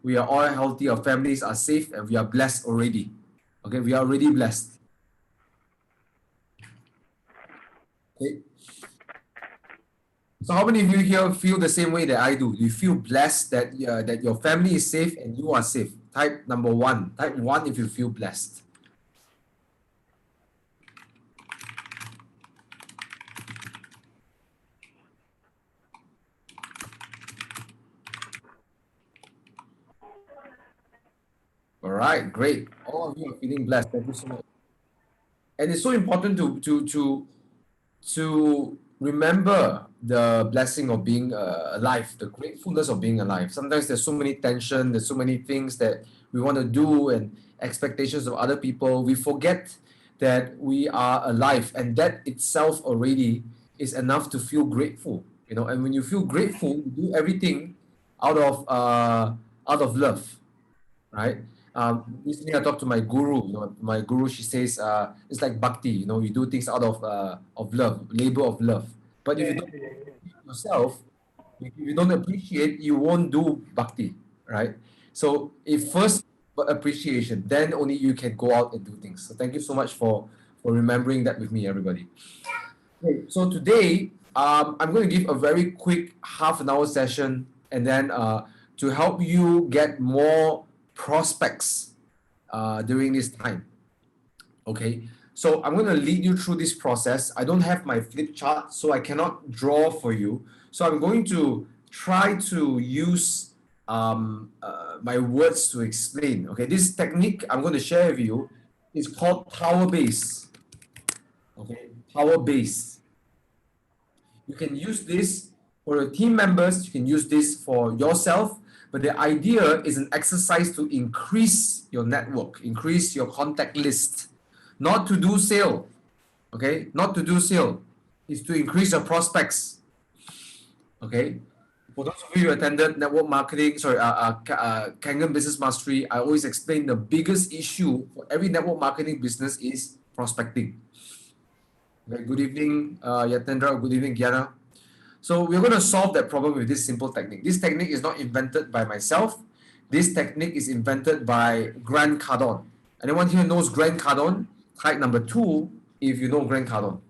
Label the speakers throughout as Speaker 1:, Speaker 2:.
Speaker 1: we are all healthy, our families are safe, and we are blessed already. Okay, we are already blessed. Okay. So how many of you here feel the same way that I do? You feel blessed that that your family is safe and you are safe. Type number one. Type one if you feel blessed. All right, great. All of you are feeling blessed. Thank you so much. And it's so important to remember the blessing of being alive, the gratefulness of being alive. Sometimes there's so many tension, there's so many things that we want to do and expectations of other people. We forget that we are alive, and that itself already is enough to feel grateful. You know, and when you feel grateful, you do everything out of love, right? Recently I talked to my guru. You know, my guru, she says, it's like bhakti. You know, you do things out of love, labor of love. But if you don't appreciate yourself, if you don't appreciate, you won't do bhakti, right? So if first appreciation, then only you can go out and do things. So thank you so much for remembering that with me, everybody. Okay, so today, I'm going to give a very quick half an hour session, and then to help you get more prospects during this time. Okay, so I'm going to lead you through this process. I don't have my flip chart, so I cannot draw for you. So I'm going to try to use my words to explain. Okay, this technique I'm going to share with you is called power base. Okay, power base. You can use this for your team members, you can use this for yourself, but the idea is an exercise to increase your network, increase your contact list, not to do sale, okay? Not to do sale, is to increase your prospects, okay? For those of you who attended network marketing, Kangen Business Mastery, I always explain the biggest issue for every network marketing business is prospecting. Okay, good evening, Yatendra. Good evening, Gianna. So we're going to solve that problem with this simple technique. This technique is not invented by myself. This technique is invented by Grant Cardone. Anyone here knows Grant Cardone? Type number 2 if you know Grant Cardone.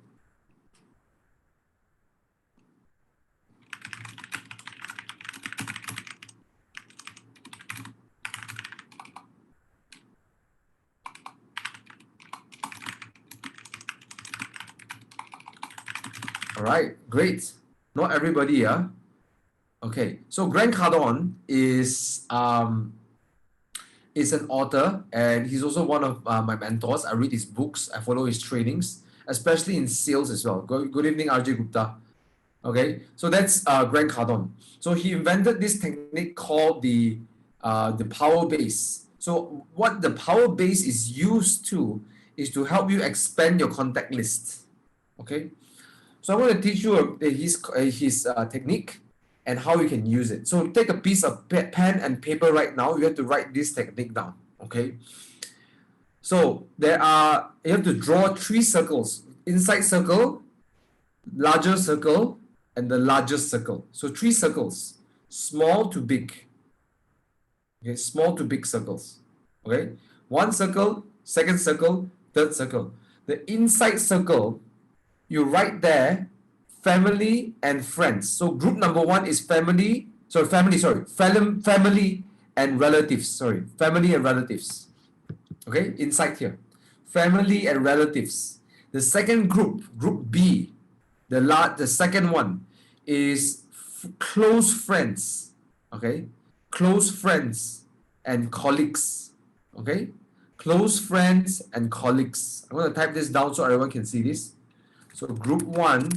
Speaker 1: All right, great. Not everybody, yeah? Okay, so Grant Cardone is an author, and he's also one of my mentors. I read his books, I follow his trainings, especially in sales as well. Good evening, RJ Gupta. Okay, so that's Grant Cardone. So he invented this technique called the power base. So what the power base is used to is to help you expand your contact list. Okay, so I'm going to teach you his technique and how you can use it. So take a piece of pen and paper right now. You have to write this technique down. Okay. So you have to draw 3 circles. Inside circle, larger circle, and the largest circle. So 3 circles, small to big. Okay, small to big circles. Okay, 1 circle, second circle, third circle. The inside circle, you write there family and friends. So group number 1 is family and relatives. Sorry, family and relatives. Okay, inside here, family and relatives. The second group, group B, the second one is close friends. Okay, close friends and colleagues. Okay, close friends and colleagues. I'm going to type this down so everyone can see this. So group 1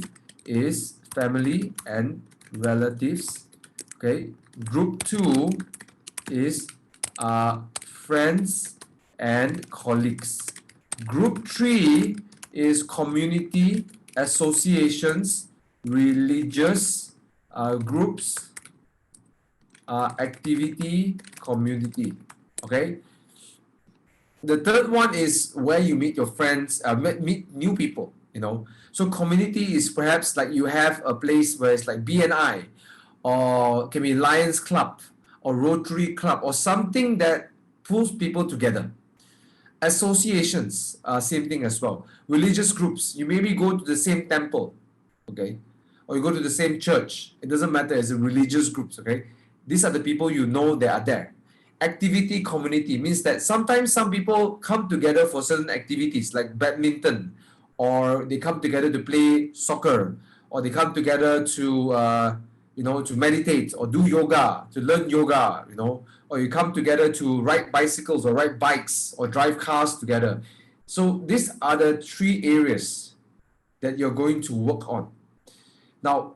Speaker 1: is family and relatives. Okay, group 2 is friends and colleagues. Group 3 is community, associations, religious groups, activity, community. Okay. The third one is where you meet your friends, meet new people. You know, so community is perhaps like you have a place where it's like BNI, or can be Lions Club, or Rotary Club or something that pulls people together. Associations, same thing as well. Religious groups, you maybe go to the same temple, okay, or you go to the same church. It doesn't matter. It's a religious groups, okay. These are the people you know that are there. Activity community means that sometimes some people come together for certain activities like badminton, or they come together to play soccer, or they come together to to meditate or do yoga, to learn yoga, or you come together to ride bicycles or ride bikes or drive cars together. So these are the three areas that you're going to work on. Now,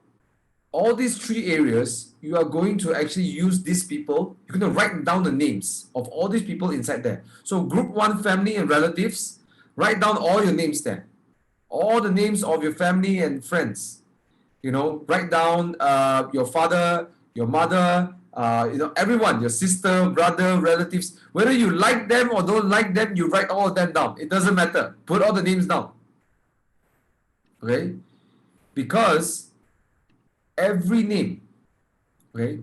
Speaker 1: all these three areas, you are going to actually use these people. You're going to write down the names of all these people inside there. So group one, family and relatives, write down all your names there. All the names of your family and friends. Write down your father, your mother, everyone, your sister, brother, relatives. Whether you like them or don't like them, you write all of them down. It doesn't matter. Put all the names down. Okay? Because every name, okay?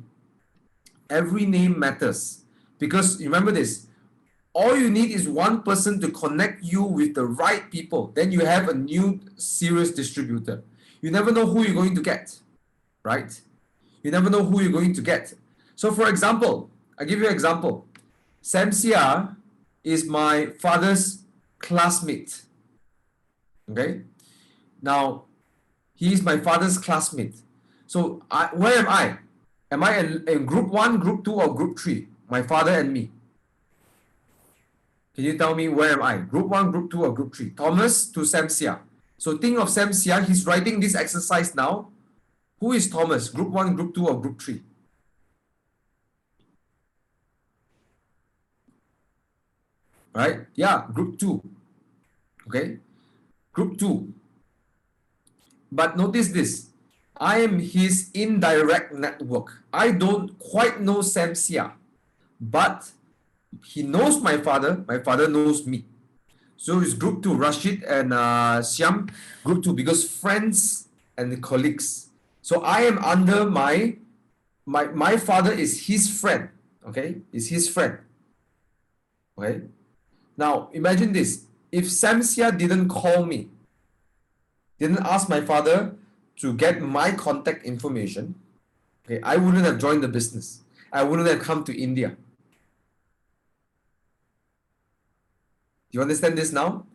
Speaker 1: Every name matters. Because remember this, all you need is one person to connect you with the right people. Then you have a new serious distributor. You never know who you're going to get, right? You never know who you're going to get. So for example, I'll give you an example. Samsia is my father's classmate. Okay? Now, he is my father's classmate. So where am I? Am I in group 1, group 2, or group 3? My father and me. Can you tell me where am I? Group 1, group 2, or group 3? Thomas to Samsia. So think of Samsia. He's writing this exercise now. Who is Thomas? Group 1, group 2, or group 3? Right? Yeah, group 2. Okay? Group 2. But notice this. I am his indirect network. I don't quite know Samsia, but he knows my father. My father knows me. So it's group 2, Rashid and Siam. Group 2, because friends and colleagues. So I am under my father is his friend. Okay? Is his friend. Okay? Now imagine this. If Samsia didn't call me, didn't ask my father to get my contact information, okay, I wouldn't have joined the business. I wouldn't have come to India. Do you understand this now?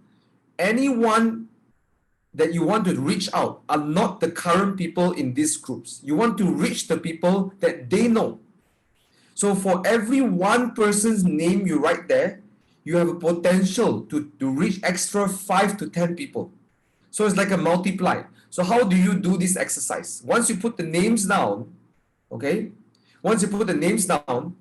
Speaker 1: Anyone that you want to reach out are not the current people in these groups. You want to reach the people that they know. So for every one person's name you write there, you have a potential to reach extra 5 to 10 people. So it's like a multiply. So how do you do this exercise? Once you put the names down, okay? Once you put the names down,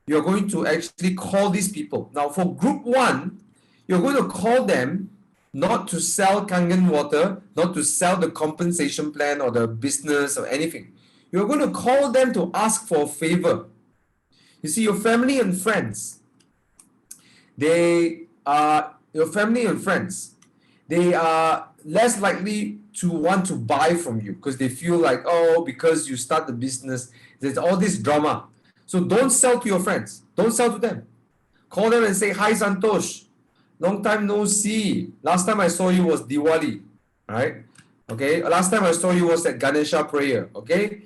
Speaker 1: you're going to actually call these people. Now for group 1, you're going to call them not to sell Kangen water, not to sell the compensation plan or the business or anything. You're going to call them to ask for a favor. You see, your family and friends, they are less likely to want to buy from you because they feel like, oh, because you start the business, there's all this drama. So don't sell to your friends. Don't sell to them. Call them and say, hi, Santosh. Long time no see. Last time I saw you was Tiwari, right? Okay. Last time I saw you was at Ganesha prayer. Okay.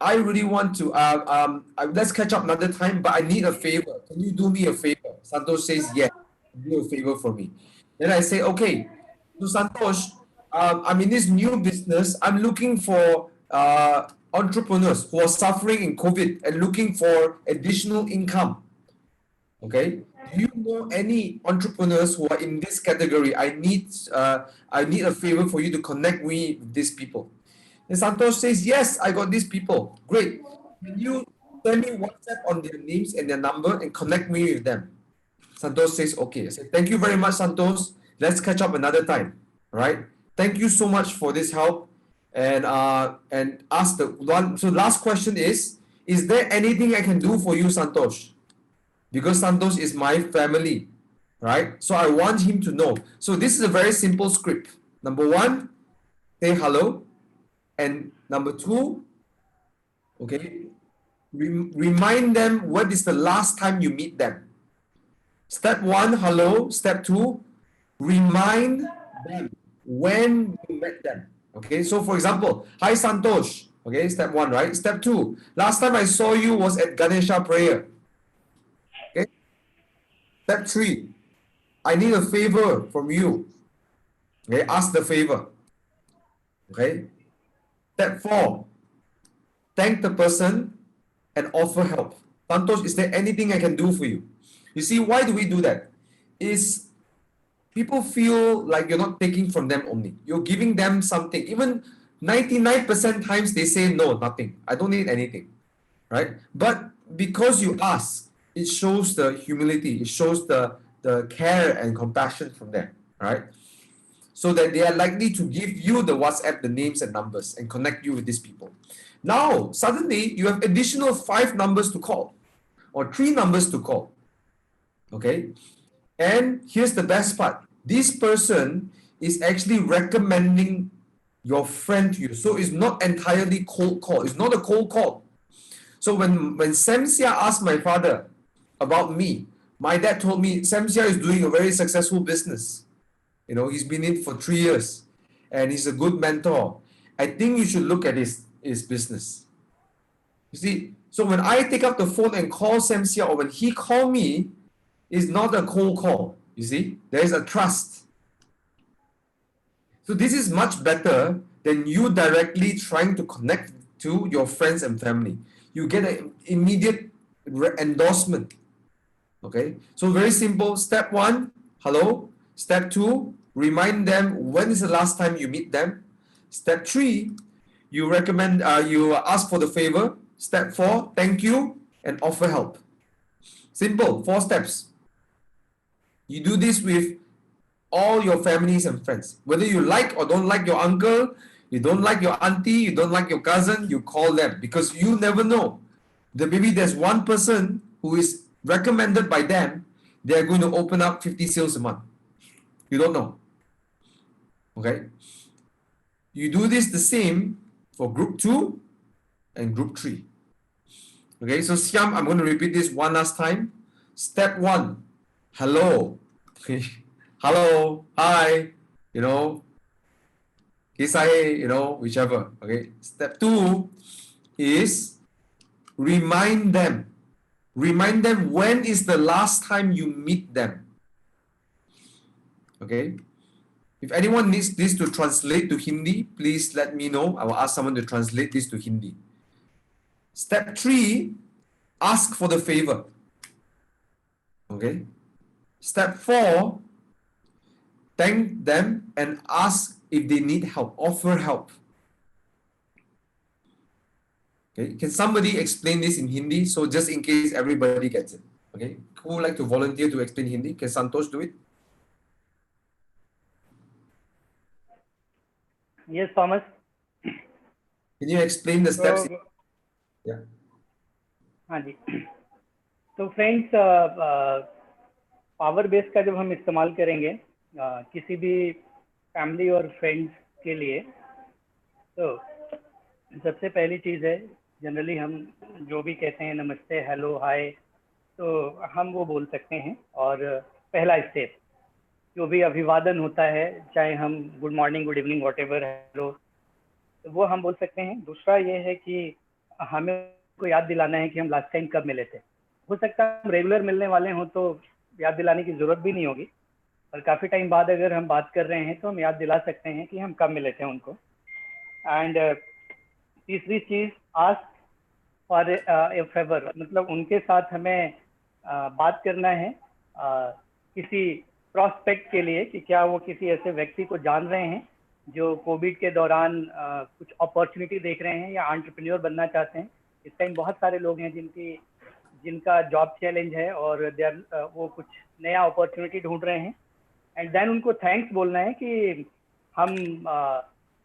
Speaker 1: I really want to, let's catch up another time, but I need a favor. Can you do me a favor? Santosh says, yes, do a favor for me. Then I say, okay, so Santosh, I'm in this new business. I'm looking for entrepreneurs who are suffering in COVID and looking for additional income. Okay. Do you know any entrepreneurs who are in this category? I need a favor for you to connect me with these people. And Santosh says, yes, I got these people. Great. Can you send me WhatsApp on their names and their number and connect me with them? Santosh says, okay. I said, thank you very much, Santosh. Let's catch up another time. All right. Thank you so much for this help. And ask the one. So last question is there anything I can do for you, Santosh? Because Santosh is my family, right? So I want him to know. So this is a very simple script. Number 1, say hello. And number 2, okay, Remind them what is the last time you meet them. Step one, hello. Step two, remind them when you met them. Okay, so for example, hi Santosh. Okay, step one, right? Step two, last time I saw you was at Ganesha prayer. Okay, step three, I need a favor from you. Okay, ask the favor. Okay, step four, thank the person and offer help. Santosh, is there anything I can do for you? You see, why do we do that? Is people feel like you're not taking from them only. You're giving them something. Even 99% times they say no, nothing. I don't need anything. Right? But because you ask, it shows the humility, it shows the care and compassion from them. Right? So that they are likely to give you the WhatsApp, the names and numbers, and connect you with these people. Now, suddenly you have additional 5 numbers to call or 3 numbers to call. Okay. And here's the best part. This person is actually recommending your friend to you. So it's not entirely cold call. It's not a cold call. So when Samsia asked my father about me, my dad told me Samsia is doing a very successful business. You know, he's been in for 3 years and he's a good mentor. I think you should look at his business. You see, so when I take up the phone and call Samsia or when he call me, it's not a cold call. You see, there is a trust. So this is much better than you directly trying to connect to your friends and family. You get an immediate endorsement. Okay, so very simple. Step one, hello. Step two, remind them when is the last time you meet them. Step three, you ask for the favor. Step four, thank you and offer help. Simple, 4 steps. You do this with all your families and friends. Whether you like or don't like your uncle, you don't like your auntie, you don't like your cousin, you call them because you never know. Maybe there's one person who is recommended by them, they're going to open up 50 sales a month. You don't know. Okay? You do this the same for group 2 and group 3. Okay, so Siam, I'm going to repeat this one last time. Step 1, hello. Hello, hi, you know, kisahe, whichever. Okay. Step 2 is remind them. Remind them when is the last time you meet them. Okay. If anyone needs this to translate to Hindi, please let me know. I will ask someone to translate this to Hindi. Step 3, ask for the favor. Okay. Step 4, thank them and ask if they need help, offer help. Okay, can somebody explain this in Hindi? So just in case everybody gets it. Okay, who would like to volunteer to explain Hindi? Can Santosh do it?
Speaker 2: Yes, Thomas.
Speaker 1: Can you explain the steps?
Speaker 2: तो
Speaker 1: Yeah.
Speaker 2: हाँ जी, तो friends power base का जब हम इस्तेमाल करेंगे किसी भी फैमिली और फ्रेंड्स के लिए, तो सबसे पहली चीज़ है, जनरली हम जो भी कहते हैं नमस्ते, हेलो, हाय, तो हम वो बोल सकते हैं. और पहला स्टेप जो भी अभिवादन होता है, चाहे हम good morning, good evening, what ever, hello, तो वो हम बोल सकते हैं. दूसरा ये है कि हमें को याद दिलाना है कि हम लास्ट टाइम कब मिले थे. हो सकता है हम रेगुलर मिलने वाले हों तो याद दिलाने की ज़रूरत भी नहीं होगी, और काफ़ी टाइम बाद अगर हम बात कर रहे हैं तो हम याद दिला सकते हैं कि हम कब मिले थे उनको. एंड तीसरी चीज़, आस्क फॉर ए फेवर, मतलब उनके साथ हमें बात करना है किसी प्रॉस्पेक्ट के लिए कि क्या वो किसी ऐसे व्यक्ति को जान रहे हैं जो कोविड के दौरान कुछ अपॉर्चुनिटी देख रहे हैं या एंटरप्रेन्योर बनना चाहते हैं. इस टाइम बहुत सारे लोग हैं जिनका जॉब चैलेंज है और वो कुछ नया अपॉर्चुनिटी ढूंढ रहे हैं. एंड देन उनको थैंक्स बोलना है कि हम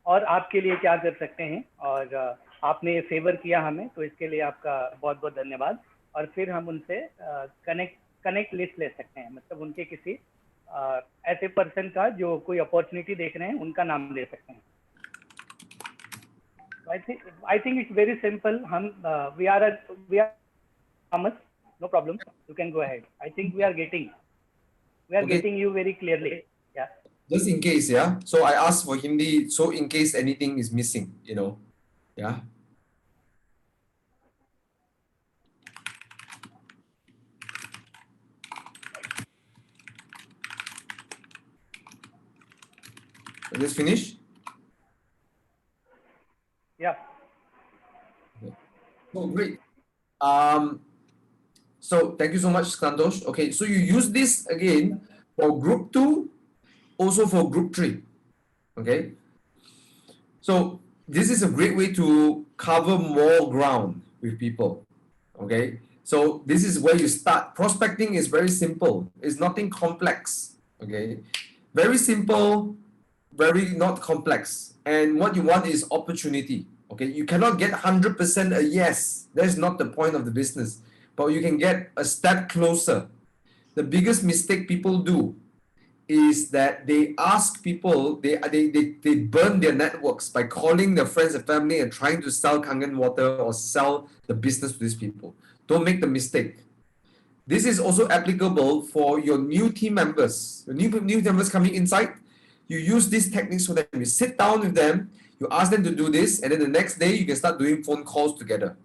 Speaker 2: और आपके लिए क्या कर सकते हैं, और आपने ये फेवर किया हमें, तो इसके लिए आपका बहुत बहुत धन्यवाद. और फिर हम उनसे कनेक्ट लिस्ट ले सकते हैं, मतलब उनके किसी ऐसे पर्सन का जो कोई अपॉर्चुनिटी देख रहे हैं, उनका नाम ले सकते हैं. I think it's very simple. We are farmers. No problem. You can go ahead. I think we are
Speaker 1: Okay,
Speaker 2: getting you very clearly. Yeah.
Speaker 1: just in case, yeah. So I asked for Hindi, so in case anything is missing, yeah. Is this finished?
Speaker 2: Yeah.
Speaker 1: Okay. Oh, great. Um, so thank you so much, Santosh. Okay, so you use this again for group 2, also for group 3. Okay, so this is a great way to cover more ground with people. Okay, so this is where you start. Prospecting is very simple. It's nothing complex. Okay, very simple, very not complex. And what you want is opportunity. Okay, you cannot get 100% a yes. That's not the point of the business. But you can get a step closer. The biggest mistake people do is that they ask people, they burn their networks by calling their friends and family and trying to sell Kangen water or sell the business to these people. Don't make the mistake. This is also applicable for your new team members. Your new team members coming inside, you use these techniques for them. You sit down with them, you ask them to do this, and then the next day you can start doing phone calls together.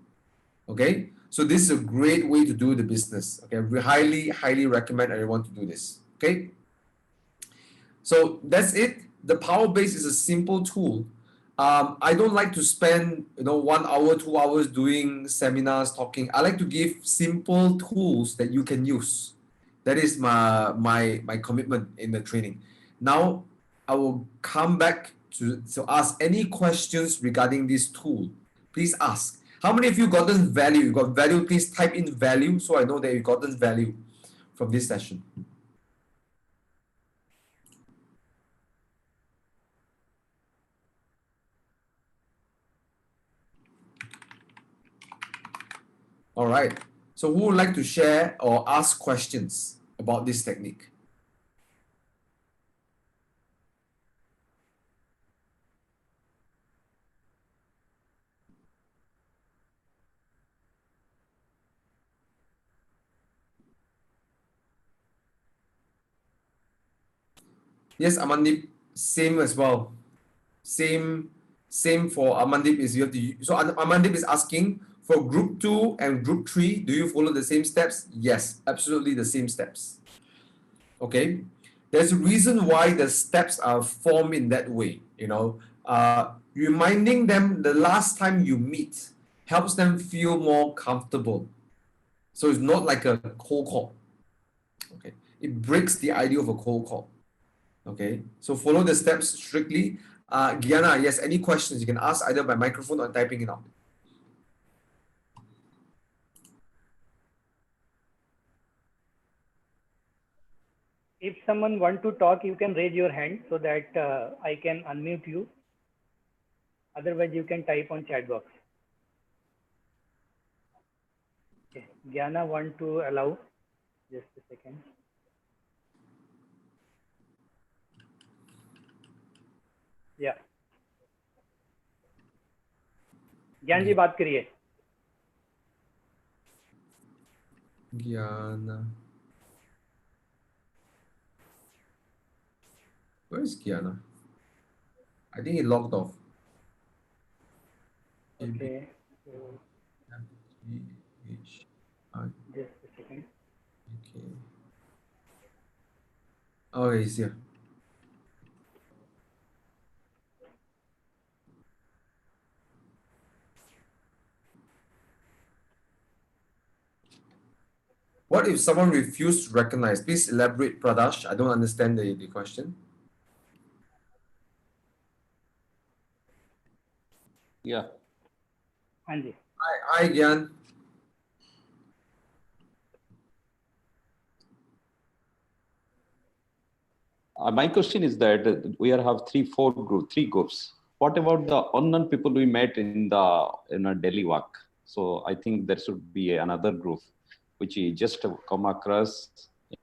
Speaker 1: Okay? So this is a great way to do the business. Okay, we highly recommend everyone to do this. Okay? So that's it. The Power Base is a simple tool. I don't like to spend 1 hour, 2 hours doing seminars talking. I like to give simple tools that you can use. That is my commitment in the training. Now I will come back to ask any questions regarding this tool. Please ask. How many of you gotten value? You got value? Please type in value so I know that you gotten value from this session. All right. So who would like to share or ask questions about this technique? Yes, Amandip, same as well. Same, same for Amandip is you have to. So Amandip is asking for group 2 and group 3. Do you follow the same steps? Yes, absolutely the same steps. Okay. There's a reason why the steps are formed in that way. Reminding them the last time you meet helps them feel more comfortable. So it's not like a cold call. Okay. It breaks the idea of a cold call. Okay. So follow the steps strictly. Gianna, yes, any questions you can ask either by microphone or typing it out.
Speaker 2: If someone want to talk, you can raise your hand so that I can unmute you. Otherwise, you can type on chat box. Okay. Gyana want to allow. Just a second. Yeah. ज्ञान जी बात करिए.
Speaker 1: Gianna. Where is Gianna? I think he logged off.
Speaker 2: Okay. So,
Speaker 1: G-H-I-K.
Speaker 2: just a second.
Speaker 1: Oh, he's here. What if someone refused to recognize? Please elaborate, Pradash. I don't understand the question.
Speaker 3: Yeah.
Speaker 2: हाँ जी.
Speaker 1: Hi, Gian.
Speaker 3: My question is that we have three groups. What about the unknown people we met in a daily walk? So I think there should be another group which we just come across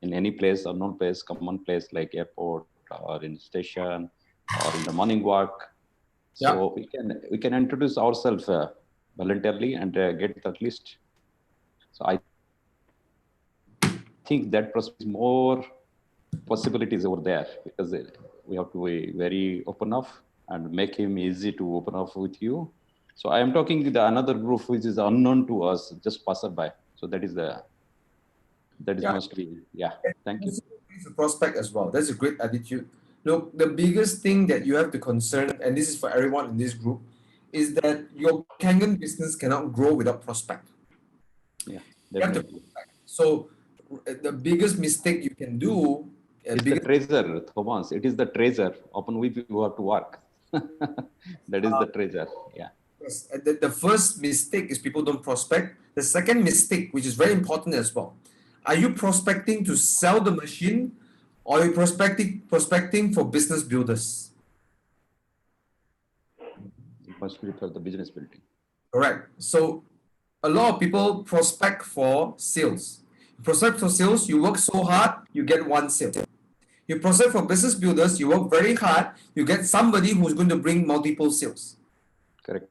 Speaker 3: in any place, unknown place, common place like airport or in station or in the morning walk. So
Speaker 1: Yeah.
Speaker 3: we can introduce ourselves voluntarily and get that list. So I think that process is more possibilities over there, because we have to be very open up and make him easy to open up with you. So I am talking with another group which is unknown to us, just passerby. So that is
Speaker 1: Yeah.
Speaker 3: must be, yeah. Thank you.
Speaker 1: It's a prospect as well. That's a great attitude. Look, the biggest thing that you have to concern, and this is for everyone in this group, is that your Kangen business cannot grow without prospect.
Speaker 3: Yeah,
Speaker 1: You have to
Speaker 3: definitely.
Speaker 1: prospect. So the biggest mistake you can do,
Speaker 3: It's the
Speaker 1: biggest
Speaker 3: treasure, Thomas. It is the treasure upon which you have to work. That is the treasure. Yeah.
Speaker 1: yes, the first mistake is people don't prospect. The second mistake, which is very important as well, are you prospecting to sell the machine, or are you prospecting for business builders?
Speaker 3: It must be for the business building.
Speaker 1: Correct. So a lot of people prospect for sales. You prospect for sales, you work so hard, you get one sale. You prospect for business builders, you work very hard, you get somebody who's going to bring multiple sales.
Speaker 3: Correct.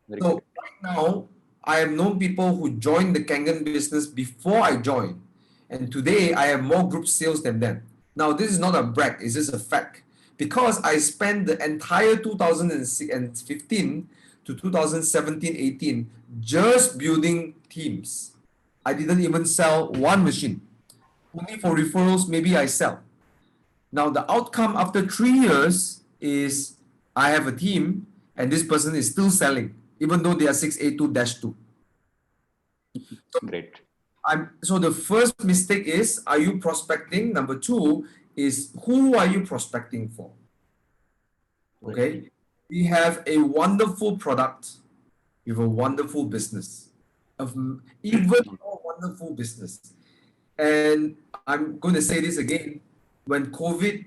Speaker 3: Very
Speaker 1: So
Speaker 3: correct.
Speaker 1: right now, I have known people who joined the Kangen business before I joined. And today I have more group sales than them. Now, this is not a brag, it's just a fact. Because I spent the entire 2015 to 2017-18 just building teams. I didn't even sell one machine. Only for referrals, maybe I sell. Now, the outcome after 3 years is I have a team and this person is still selling, even though they are 682-2.
Speaker 3: Great.
Speaker 1: So the first mistake is, are you prospecting? Number two is, who are you prospecting for? Okay. We have a wonderful product. We have a wonderful business. Of even more wonderful business. And I'm going to say this again. When COVID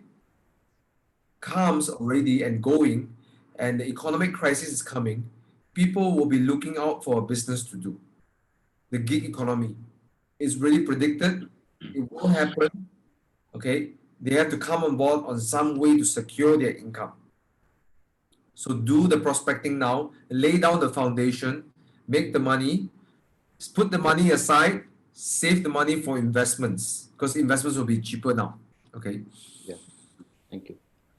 Speaker 1: comes already and going, and the economic crisis is coming, people will be looking out for a business to do. The gig economy is really predicted. It will happen. Okay. They have to come on board on some way to secure their income. So do the prospecting now, lay down the foundation, make the money, put the money aside, save the money for investments, because investments will be cheaper now. Okay.
Speaker 3: Yeah. Thank you.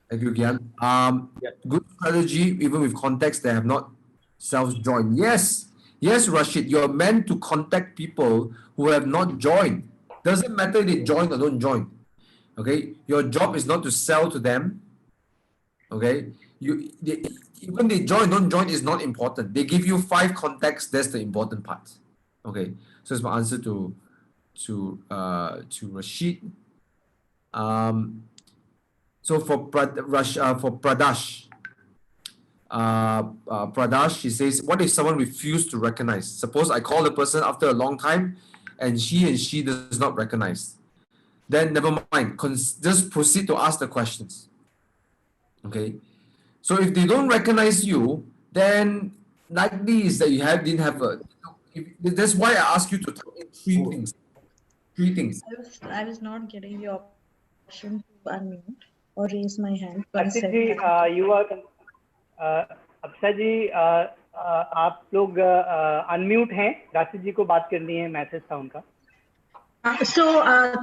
Speaker 1: Thank you, Gian.
Speaker 3: Yeah.
Speaker 1: Good strategy, even with contacts that have not self-joined. Yes, yes, Rashid, you're meant to contact people who have not joined. Doesn't matter if they join or don't join. Okay, your job is not to sell to them. Okay, even they join, don't join is not important. They give you 5 contacts. That's the important part. Okay, so that's my answer to Rashid. So for Pradash, Pradash, he says, what if someone refused to recognize? Suppose I call the person after a long time, and she does not recognize. Then never mind. Just proceed to ask the questions. Okay. So if they don't recognize you, then likely is that didn't have a. That's why I ask you to tell me 3 things. 3 things.
Speaker 4: I was not getting the option to unmute or raise my hand. One
Speaker 2: Ashish
Speaker 4: second.
Speaker 2: Ji you are अप्सा जी आप लोग unmute हैं. राशिद जी को बात करनी है, message था उनका.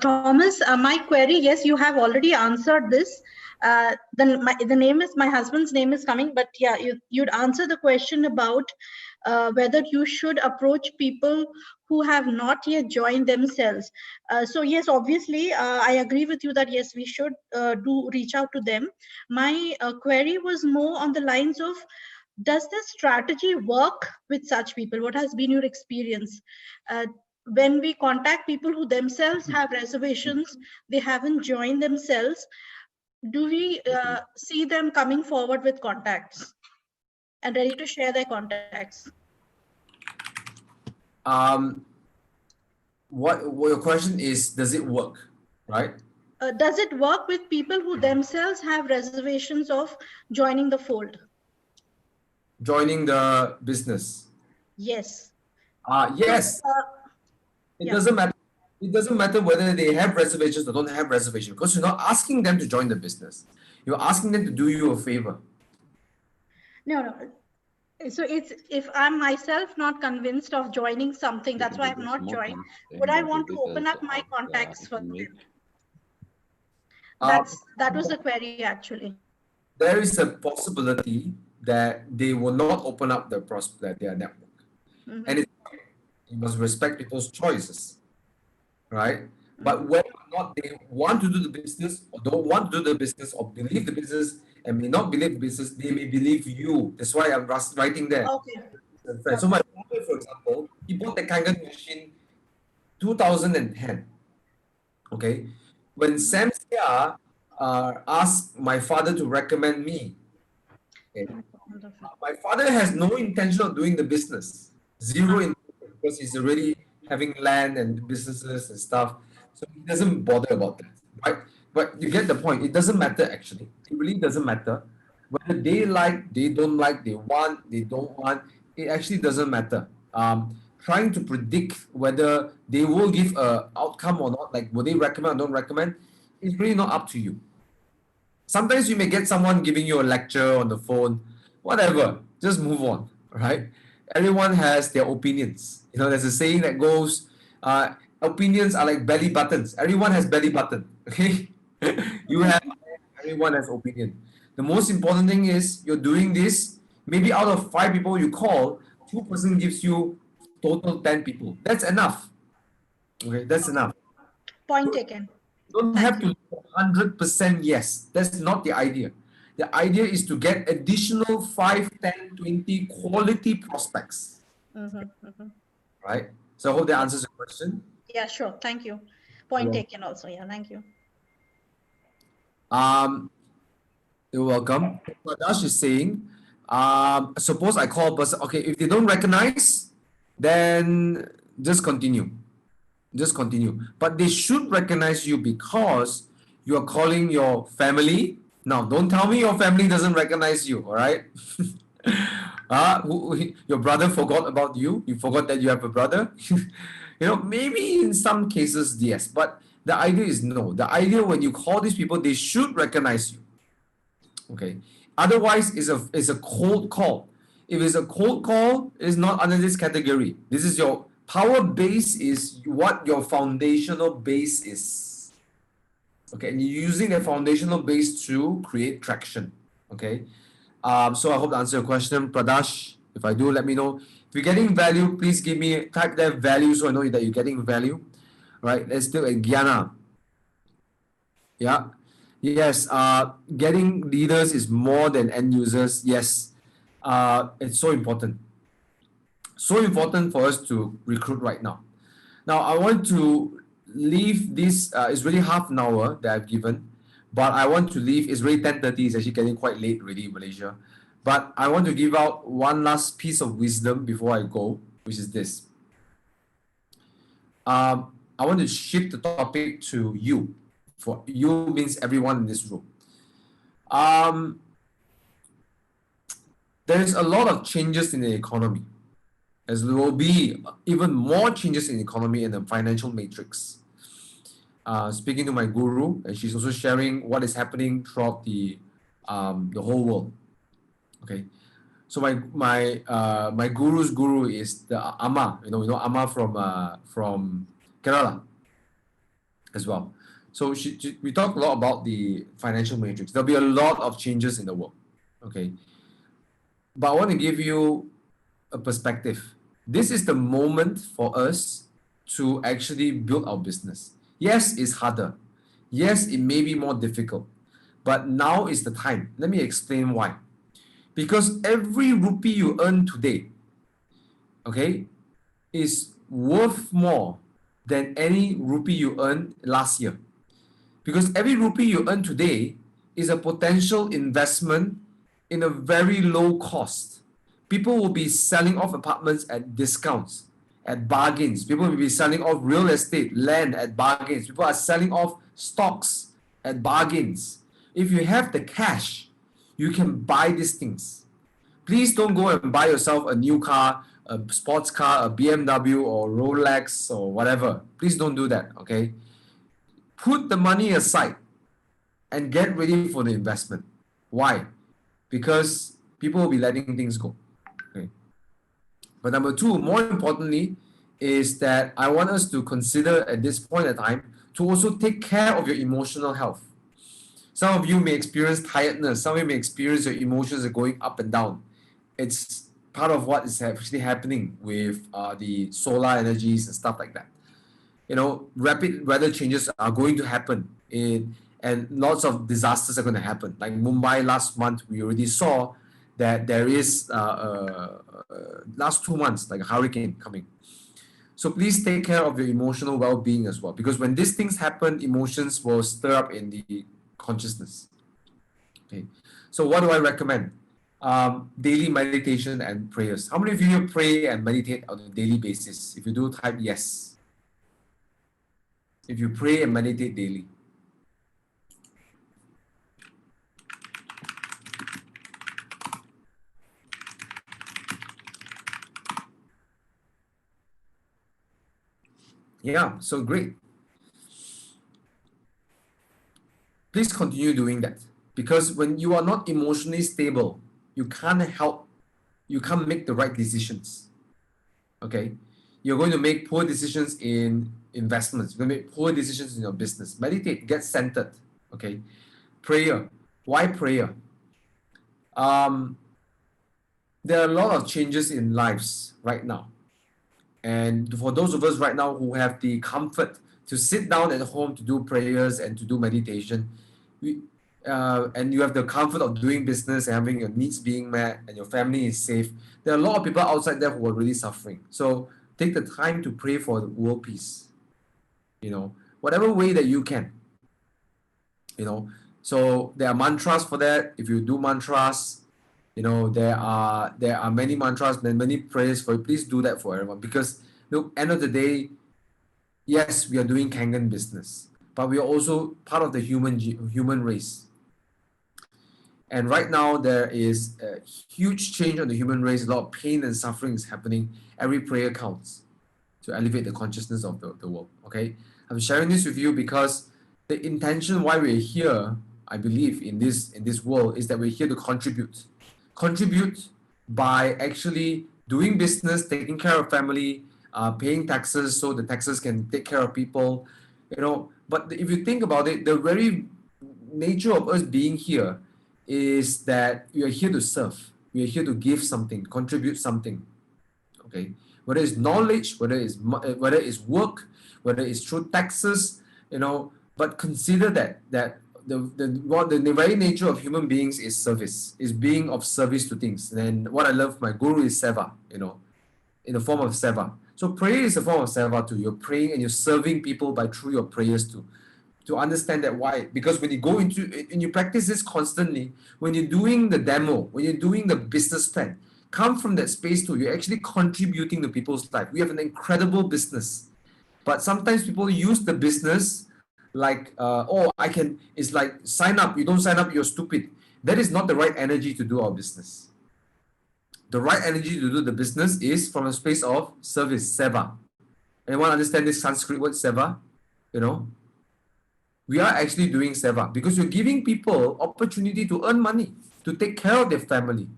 Speaker 4: Thomas, my query, yes, you have already answered this. The name is, my husband's name is coming, but yeah, you'd answer the question about whether you should approach people who have not yet joined themselves. So yes, obviously, I agree with you that yes, we should reach out to them. My query was more on the lines of, does this strategy work with such people? What has been your experience? When we contact people who themselves have reservations, they haven't joined themselves, do we see them coming forward with contacts and ready to share their contacts?
Speaker 1: What your question is, does it work, right?
Speaker 4: Does it work with people who themselves have reservations of joining the fold?
Speaker 1: Joining the business.
Speaker 4: Yes.
Speaker 1: Yes. It doesn't matter. It doesn't matter whether they have reservations or don't have reservations, because you're not asking them to join the business. You're asking them to do you a favor.
Speaker 4: No. So it's if I'm myself not convinced of joining something, that's why I've not joined. Would I want to open up my contacts for them? That was the query actually.
Speaker 1: There is a possibility that they will not open up their network, and you must respect people's choices, right? But whether or not they want to do the business or don't want to do the business or believe the business and may not believe the business, they may believe you. That's why I'm writing there.
Speaker 4: Okay.
Speaker 1: So my father, for example, he bought the Kangen machine 2010. Okay, when Sam Seah asked my father to recommend me, okay, my father has no intention of doing the business, zero intention, because he's already having land and businesses and stuff, so he doesn't bother about that, right? But you get the point. It doesn't matter actually. It really doesn't matter whether they like, they don't like, they want, they don't want. It actually doesn't matter. Trying to predict whether they will give a outcome or not, like will they recommend or don't recommend, is really not up to you. Sometimes you may get someone giving you a lecture on the phone, whatever, just move on, right? Everyone has their opinions. You know, there's a saying that goes, opinions are like belly buttons. Everyone has belly button, okay? You have, everyone has opinion. The most important thing is you're doing this, maybe out of 5 people you call, 2% gives you total 10 people. That's enough. Okay, that's enough.
Speaker 4: Point taken.
Speaker 1: You don't have to 100% yes. That's not the idea. The idea is to get additional 5, 10, 20 quality prospects. Right? So I hope that answers your question.
Speaker 4: Yeah, sure. Thank you. Point taken also. Yeah, thank you.
Speaker 1: You're welcome. Pradash is saying, suppose I call a person, okay, if they don't recognize, then just continue. Just continue. But they should recognize you because you are calling your family. Now, don't tell me your family doesn't recognize you, all right? Your brother forgot about you. You forgot that you have a brother. You know, maybe in some cases, yes. But the idea is no. The idea when you call these people, they should recognize you. Okay. Otherwise, it's a cold call. If it's a cold call, it's not under this category. This is your power base is what your foundational base is. Okay, and you're using that foundational base to create traction. Okay. So I hope to answer your question, Pradash. If I do, let me know. If you're getting value, please type that value so I know that you're getting value. Right. Let's do it. Gyana. Yeah. Yes, getting leaders is more than end users. Yes, it's so important. So important for us to recruit right now. Now, I want to leave this, it's really half an hour that I've given, but I want to leave, it's really 10:30, it's actually getting quite late already in Malaysia. But I want to give out one last piece of wisdom before I go, which is this. I want to shift the topic to you. For you means everyone in this room. There is a lot of changes in the economy, as there will be even more changes in the economy and the financial matrix. Speaking to my guru, and she's also sharing what is happening throughout the whole world. Okay, so my guru's guru is the Amma. You know Amma from Kerala as well. So we talk a lot about the financial matrix. There'll be a lot of changes in the world. Okay. But I want to give you a perspective. This is the moment for us to actually build our business. Yes, it's harder. Yes, it may be more difficult. But now is the time. Let me explain why. Because every rupee you earn today, okay, is worth more than any rupee you earned last year. Because every rupee you earn today is a potential investment in a very low cost. People will be selling off apartments at discounts, at bargains. People will be selling off real estate, land at bargains. People are selling off stocks at bargains. If you have the cash, you can buy these things. Please don't go and buy yourself a new car, a sports car, a BMW or Rolex or whatever. Please don't do that, okay? Put the money aside and get ready for the investment. Why? Because people will be letting things go. Okay. But number two, more importantly, is that I want us to consider at this point in time to also take care of your emotional health. Some of you may experience tiredness. Some of you may experience your emotions are going up and down. It's part of what is actually happening with the solar energies and stuff like that. You know, rapid weather changes are going to happen and lots of disasters are going to happen. Like Mumbai last month, we already saw that there is last 2 months, like a hurricane coming. So please take care of your emotional well-being as well, because when these things happen, emotions will stir up in the consciousness. Okay. So what do I recommend? Daily meditation and prayers. How many of you pray and meditate on a daily basis? If you do, type yes. If you pray and meditate daily. Yeah, so great. Please continue doing that, because when you are not emotionally stable, you can't make the right decisions. Okay, you're going to make poor decisions in investments. You're going to make poor decisions in your business. Meditate, get centered. Okay, prayer. Why prayer? There are a lot of changes in lives right now, and for those of us right now who have the comfort to sit down at home to do prayers and to do meditation, and you have the comfort of doing business and having your needs being met and your family is safe, there are a lot of people outside there who are really suffering. So take the time to pray for the world peace, you know, whatever way that you can, you know. So there are mantras for that. If you do mantras, you know, there are many mantras and many prayers for it. Please do that for everyone, because look, end of the day, yes, we are doing Kangen business, but we are also part of the human race. And right now, there is a huge change on the human race. A lot of pain and suffering is happening. Every prayer counts to elevate the consciousness of the world. Okay, I'm sharing this with you because the intention why we're here, I believe, in this world is that we're here to contribute by actually doing business, taking care of family, paying taxes so the taxes can take care of people, you know. But if you think about it, the very nature of us being here is that we are here to serve. We are here to give something, contribute something. Okay, whether it's knowledge, whether it's work, whether it's through taxes, you know. But consider that the very nature of human beings is service, is being of service to things. And what I love, my guru is seva, you know, in the form of seva. So prayer is a form of seva too. You're praying and you're serving people by through your prayers too. To understand that why, because when you go into and you practice this constantly, when you're doing the demo, when you're doing the business plan, come from that space too. You're actually contributing to people's life. We have an incredible business, but sometimes people use the business like, it's like, sign up, you don't sign up, you're stupid. That is not the right energy to do our business. The right energy to do the business is from a space of service, seva. Anyone understand this Sanskrit word seva? You know, we are actually doing seva because you're giving people opportunity to earn money, to take care of their family.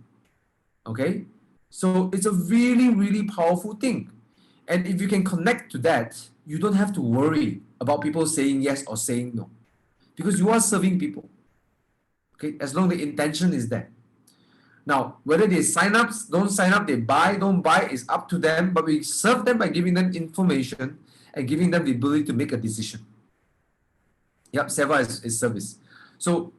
Speaker 1: Okay, so it's a really, really powerful thing. And if you can connect to that, you don't have to worry about people saying yes or saying no, because you are serving people. Okay, as long as the intention is there. Now, whether they sign up, don't sign up, they buy, don't buy, is up to them. But we serve them by giving them information and giving them the ability to make a decision. Yep, seva is service. So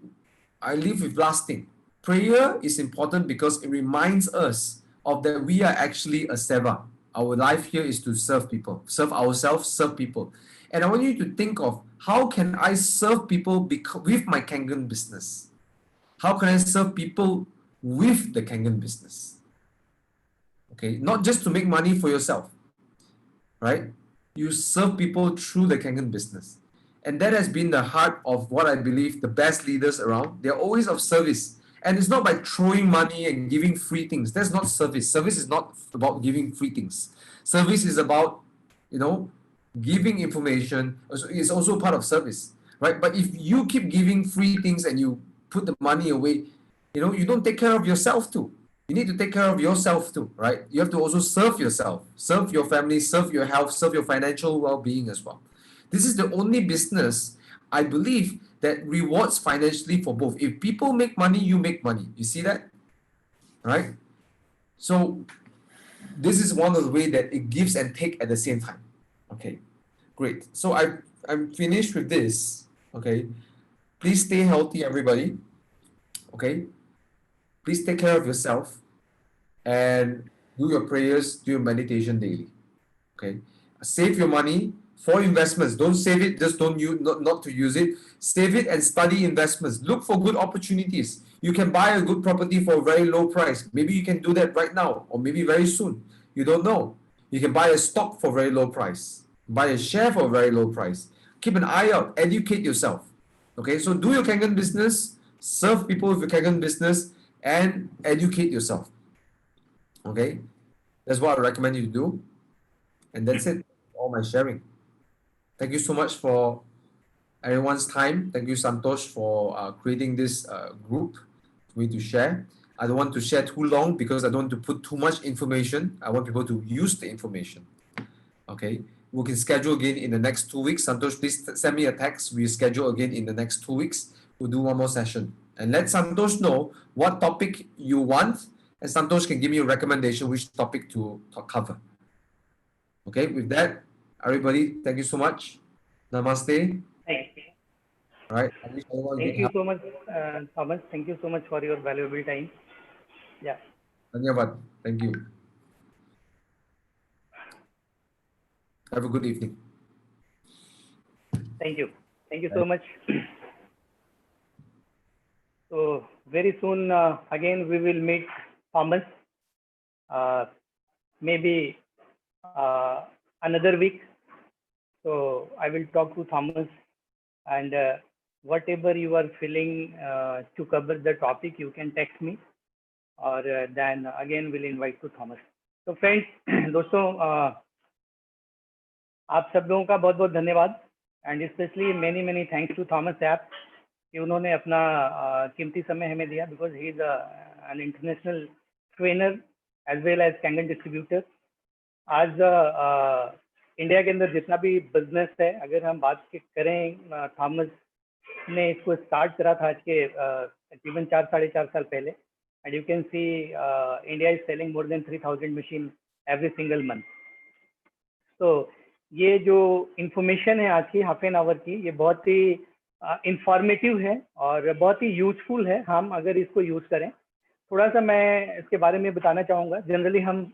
Speaker 1: I leave with last thing. Prayer is important because it reminds us of that we are actually a seva. Our life here is to serve people, serve ourselves, serve people. And I want you to think of, how can I serve people with my Kangen business? How can I serve people with the Kangen business? Okay, not just to make money for yourself, right? You serve people through the Kangen business. And that has been the heart of what I believe the best leaders around. They're always of service. And it's not by throwing money and giving free things. That's not service. Service is not about giving free things. Service is about, you know, giving information. It's also part of service, right? But if you keep giving free things and you put the money away, you don't take care of yourself too. You need to take care of yourself too, right? You have to also serve yourself, serve your family, serve your health, serve your financial well-being as well. This is the only business I believe that rewards financially for both. If people make money, you make money. You see that, right? So this is one of the way that it gives and take at the same time. Okay, great. So I'm finished with this. Okay, please stay healthy, everybody. Okay, please take care of yourself and do your prayers, do your meditation daily. Okay, save your money for investments. Don't save it, just don't use, not to use it. Save it and study investments. Look for good opportunities. You can buy a good property for a very low price. Maybe you can do that right now, or maybe very soon. You don't know. You can buy a stock for very low price, buy a share for a very low price. Keep an eye out, educate yourself. Okay, so do your Kangen business, serve people with your Kangen business, and educate yourself. Okay, that's what I recommend you to do. And that's it, all my sharing. Thank you so much for everyone's time. Thank you, Santosh, for creating this group for me to share. I don't want to share too long because I don't want to put too much information. I want people to use the information. Okay, we can schedule again in the next 2 weeks. Santosh, please send me a text. We schedule again in the next 2 weeks. We'll do one more session. And let Santosh know what topic you want, and Santosh can give me a recommendation which topic to cover. Okay, with that, everybody, thank you so much. Namaste.
Speaker 2: Thank you.
Speaker 1: All right. I wish everyone
Speaker 2: Thank
Speaker 1: good
Speaker 2: you
Speaker 1: health.
Speaker 2: so much, Thomas. Thank you so much for your valuable time. Yeah.
Speaker 1: Dhanyavad. Thank you. Have a good evening.
Speaker 2: Thank you. Thank you so much. So very soon, again, we will meet Thomas. Maybe another week. So I will talk to Thomas, and whatever you are feeling to cover the topic, you can text me, or then again we'll invite to Thomas. So friends, दोस्तों, आप सब लोगों का बहुत बहुत धन्यवाद, and specially many thanks to Thomas ऐप कि उन्होंने अपना कीमती समय हमें दिया, because he is an international trainer as well as Kangen distributor. आज इंडिया के अंदर जितना भी बिजनेस है, अगर हम बात करें, थॉमस ने इसको स्टार्ट करा था आज के तकरीबन 4-4.5 साल पहले, and you can see India is selling more than 3,000 machine every single month. तो ये जो इंफॉर्मेशन है आज की हाफ एन आवर की, ये बहुत ही इंफॉर्मेटिव है और बहुत ही यूजफुल है हम अगर इसको यूज करें. थोड़ा सा मैं इसके बारे में बताना चाहूँगा. जनरली हम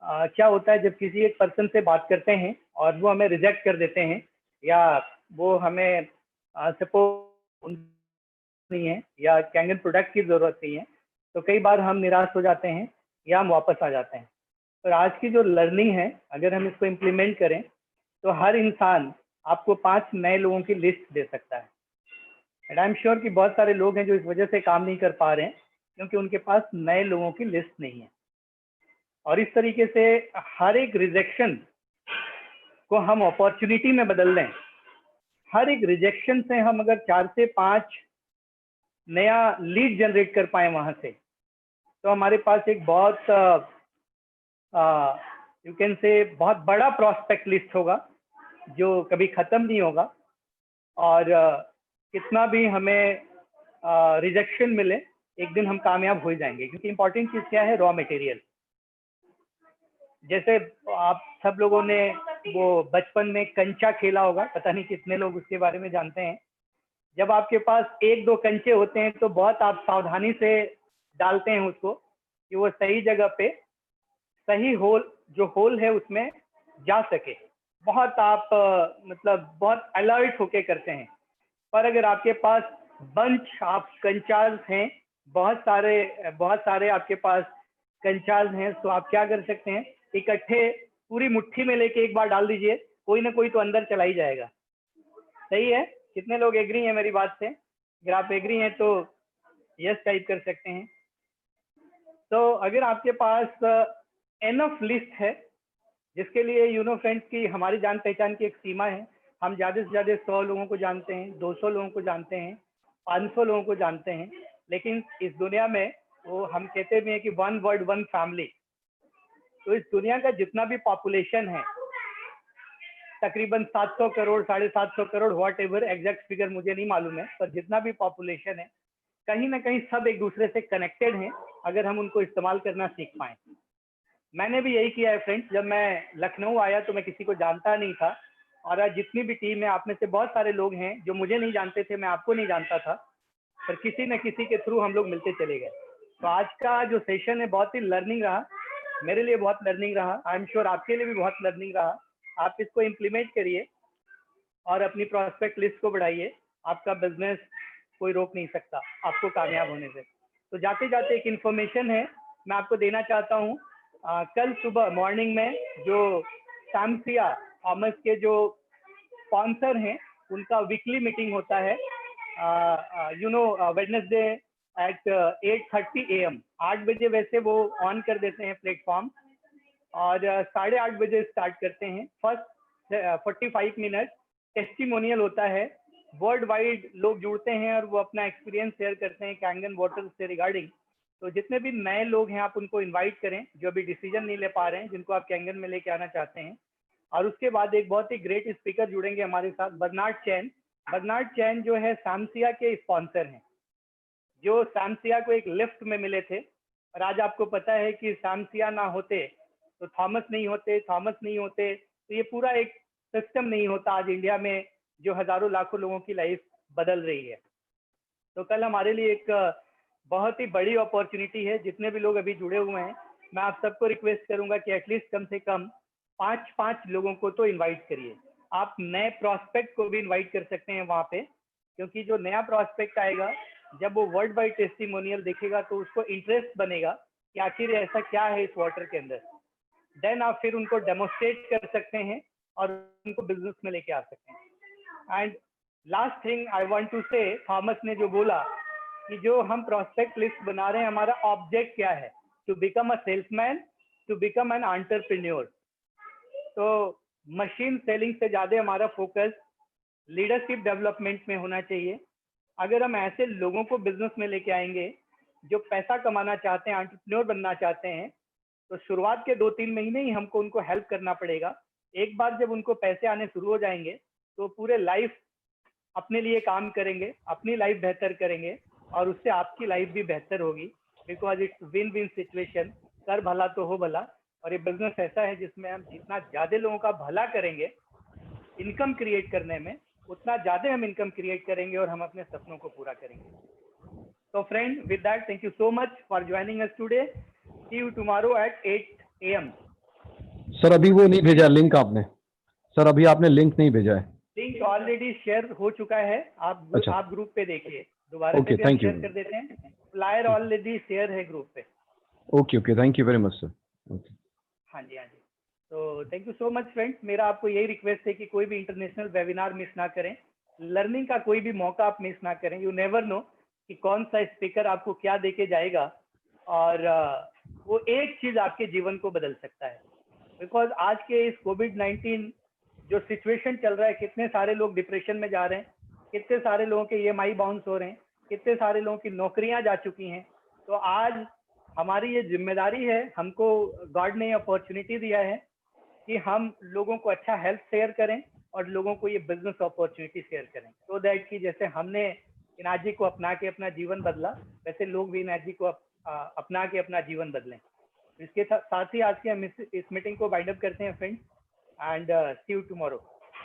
Speaker 2: क्या होता है जब किसी एक पर्सन से बात करते हैं और वो हमें रिजेक्ट कर देते हैं, या वो हमें सपोज नहीं है या कैंगन प्रोडक्ट की ज़रूरत नहीं है, तो कई बार हम निराश हो जाते हैं या हम वापस आ जाते हैं. पर आज की जो लर्निंग है, अगर हम इसको इम्प्लीमेंट करें तो हर इंसान आपको 5 नए लोगों की लिस्ट दे सकता है. एंड आई एम श्योर कि बहुत सारे लोग हैं जो इस वजह से काम नहीं कर पा रहे हैं क्योंकि उनके पास नए लोगों की लिस्ट नहीं है. और इस तरीके से हर एक रिजेक्शन को हम अपॉर्चुनिटी में बदल दें. हर एक रिजेक्शन से हम अगर 4 से 5 नया लीड जनरेट कर पाए वहां से, तो हमारे पास एक बहुत यू कैन से बहुत बड़ा प्रॉस्पेक्ट लिस्ट होगा जो कभी ख़त्म नहीं होगा. और कितना भी हमें रिजेक्शन मिले, एक दिन हम कामयाब हो जाएंगे, क्योंकि इंपॉर्टेंट चीज़ क्या है? Raw material. जैसे आप सब लोगों ने वो बचपन में कंचा खेला होगा, पता नहीं कितने लोग उसके बारे में जानते हैं. जब आपके पास 1-2 कंचे होते हैं तो बहुत आप सावधानी से डालते हैं उसको कि वो सही जगह पे, सही होल, जो होल है उसमें जा सके. बहुत आप मतलब बहुत अलर्ट होके करते हैं. पर अगर आपके पास बंच आप कंचाज हैं, बहुत सारे आपके पास कंचाज हैं, तो आप क्या कर सकते हैं? इकट्ठे पूरी मुट्ठी में लेके एक बार डाल दीजिए, कोई ना कोई तो अंदर चला ही जाएगा. सही है? कितने लोग एग्री हैं मेरी बात से? अगर आप एग्री हैं तो यस टाइप कर सकते हैं. तो अगर आपके पास एनफ लिस्ट है, जिसके लिए यू नो फ्रेंड्स की हमारी जान पहचान की एक सीमा है. हम ज़्यादा से ज़्यादा 100 लोगों को जानते हैं, 200 लोगों को जानते हैं, 500 लोगों को जानते हैं, लेकिन इस दुनिया में वो हम कहते भी हैं कि वन वर्ड वन फैमिली। तो इस दुनिया का जितना भी पॉपुलेशन है, तकरीबन 700 crore, 750 crore, what ever exact figure मुझे नहीं मालूम है, पर जितना भी पॉपुलेशन है कहीं ना कहीं सब एक दूसरे से कनेक्टेड हैं, अगर हम उनको इस्तेमाल करना सीख पाएं। मैंने भी यही किया है फ्रेंड्स। जब मैं लखनऊ आया तो मैं किसी को जानता नहीं था, और आज जितनी भी टीम है, आप में से बहुत सारे लोग हैं जो मुझे नहीं जानते थे, मैं आपको नहीं जानता था, पर किसी न किसी के थ्रू हम लोग मिलते चले गए। तो आज का जो सेशन है बहुत ही लर्निंग रहा, मेरे लिए बहुत लर्निंग रहा, आई एम श्योर आपके लिए भी बहुत लर्निंग रहा। आप इसको इम्प्लीमेंट करिए और अपनी प्रॉस्पेक्ट लिस्ट को बढ़ाइए। आपका बिजनेस कोई रोक नहीं सकता आपको कामयाब होने से। तो जाते जाते एक इन्फॉर्मेशन है मैं आपको देना चाहता हूँ। कल सुबह मॉर्निंग में जो सैमसिया थॉमस के जो स्पॉन्सर हैं उनका वीकली मीटिंग होता है, वेडनेसडे एट 8:30 AM। 8 बजे वैसे वो ऑन कर देते हैं प्लेटफॉर्म, और 8:30 बजे स्टार्ट करते हैं। फर्स्ट 45 मिनट टेस्टिमोनियल होता है, वर्ल्ड वाइड लोग जुड़ते हैं और वो अपना एक्सपीरियंस शेयर करते हैं कैंगन वाटर से रिगार्डिंग। तो जितने भी नए लोग हैं आप उनको इनवाइट करें, जो अभी डिसीजन नहीं ले पा रहे हैं, जिनको आप कैंगन में लेके आना चाहते हैं। और उसके बाद एक बहुत ही ग्रेट स्पीकर जुड़ेंगे हमारे साथ, बर्नार्ड चैन। बर्नार्ड चैन जो है सैमसिया के स्पॉन्सर हैं, जो सैमसिया को एक लिफ्ट में मिले थे। और आज आपको पता है कि सैमसिया ना होते तो थॉमस नहीं होते, थॉमस नहीं होते तो ये पूरा एक सिस्टम नहीं होता आज इंडिया में, जो हजारों लाखों लोगों की लाइफ बदल रही है। तो कल हमारे लिए एक बहुत ही बड़ी अपॉर्चुनिटी है। जितने भी लोग अभी जुड़े हुए हैं, मैं आप सबको रिक्वेस्ट करूंगा कि एटलीस्ट कम से कम 5 लोगों को तो इनवाइट करिए। आप नए प्रॉस्पेक्ट को भी इनवाइट कर सकते हैं वहां पे, क्योंकि जो नया प्रॉस्पेक्ट आएगा जब वो वर्ल्ड वाइड टेस्टिमोनियल देखेगा तो उसको इंटरेस्ट बनेगा कि आखिर ऐसा क्या है इस वाटर के अंदर। देन आप फिर उनको डेमोस्ट्रेट कर सकते हैं और उनको बिजनेस में लेके आ सकते हैं। And last thing I want to say, Thomas ने जो बोला कि जो हम प्रोस्पेक्ट लिस्ट बना रहे हैं, हमारा ऑब्जेक्ट क्या है, to become a salesman, to become an entrepreneur. तो मशीन सेलिंग से ज्यादा हमारा फोकस लीडरशिप डेवलपमेंट में होना चाहिए। अगर हम ऐसे लोगों को बिजनेस में लेके आएंगे जो पैसा कमाना चाहते हैं, एंटरप्रेन्योर बनना चाहते हैं, तो शुरुआत के 2-3 महीने ही हमको उनको हेल्प करना पड़ेगा। एक बार जब उनको पैसे आने शुरू हो जाएंगे तो पूरे लाइफ अपने लिए काम करेंगे, अपनी लाइफ बेहतर करेंगे, और उससे आपकी लाइफ भी बेहतर होगी, because it's win win situation. कर भला तो हो भला। और ये बिजनेस ऐसा है जिसमें हम जितना ज्यादा लोगों का भला करेंगे इनकम क्रिएट करने में, उतना ज्यादा हम इनकम क्रिएट करेंगे और हम अपने सपनों को पूरा करेंगे। तो friend, with that, thank you so much for joining us today. See you tomorrow at 8 AM।
Speaker 5: Sir अभी वो नहीं भेजा लिंक आपने, सर अभी आपने लिंक नहीं भेजा है।
Speaker 2: लिंक ऑलरेडी शेयर हो चुका है, आप
Speaker 5: अच्छा।
Speaker 2: आप ग्रुप पे देखिए, दोबारा
Speaker 5: ओके,
Speaker 2: से हम
Speaker 5: थैंक यू।
Speaker 2: शेयर कर देते हैं। फ्लायर ऑलरेडी शेयर है ग्रुप पे।
Speaker 5: Okay okay, thank you very much sir. Okay,
Speaker 2: हाँ जी, हाँ जी। तो thank you so much friends. मेरा आपको यही रिक्वेस्ट है कि कोई भी इंटरनेशनल वेबिनार मिस ना करें, लर्निंग का कोई भी मौका आप मिस ना करें। यू नेवर नो कि कौन सा स्पीकर आपको क्या देके जाएगा, और वो एक चीज आपके जीवन को बदल सकता है। बिकॉज आज के इस कोविड-19 जो सिचुएशन चल रहा है, कितने सारे लोग डिप्रेशन में जा रहे हैं, कितने सारे लोगों के EMI बाउंस हो रहे हैं, कितने सारे लोगों की नौकरियां जा चुकी हैं। तो आज हमारी ये जिम्मेदारी है, हमको गॉड ने अपॉर्चुनिटी दिया है कि हम लोगों को अच्छा हेल्थ शेयर करें और लोगों को ये बिजनेस अपॉर्चुनिटी शेयर करें, सो दैट कि जैसे हमने एनर्जी को अपना के अपना जीवन बदला, वैसे लोग भी एनर्जी को अपना के अपना जीवन बदलें। इसके साथ ही आज के हम इस मीटिंग को वाइंड अप करते हैं friends, and see you tomorrow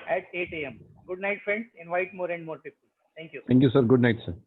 Speaker 2: at 8 AM। Good night friends, invite more and more people. Thank you.
Speaker 5: Thank you sir, good night sir.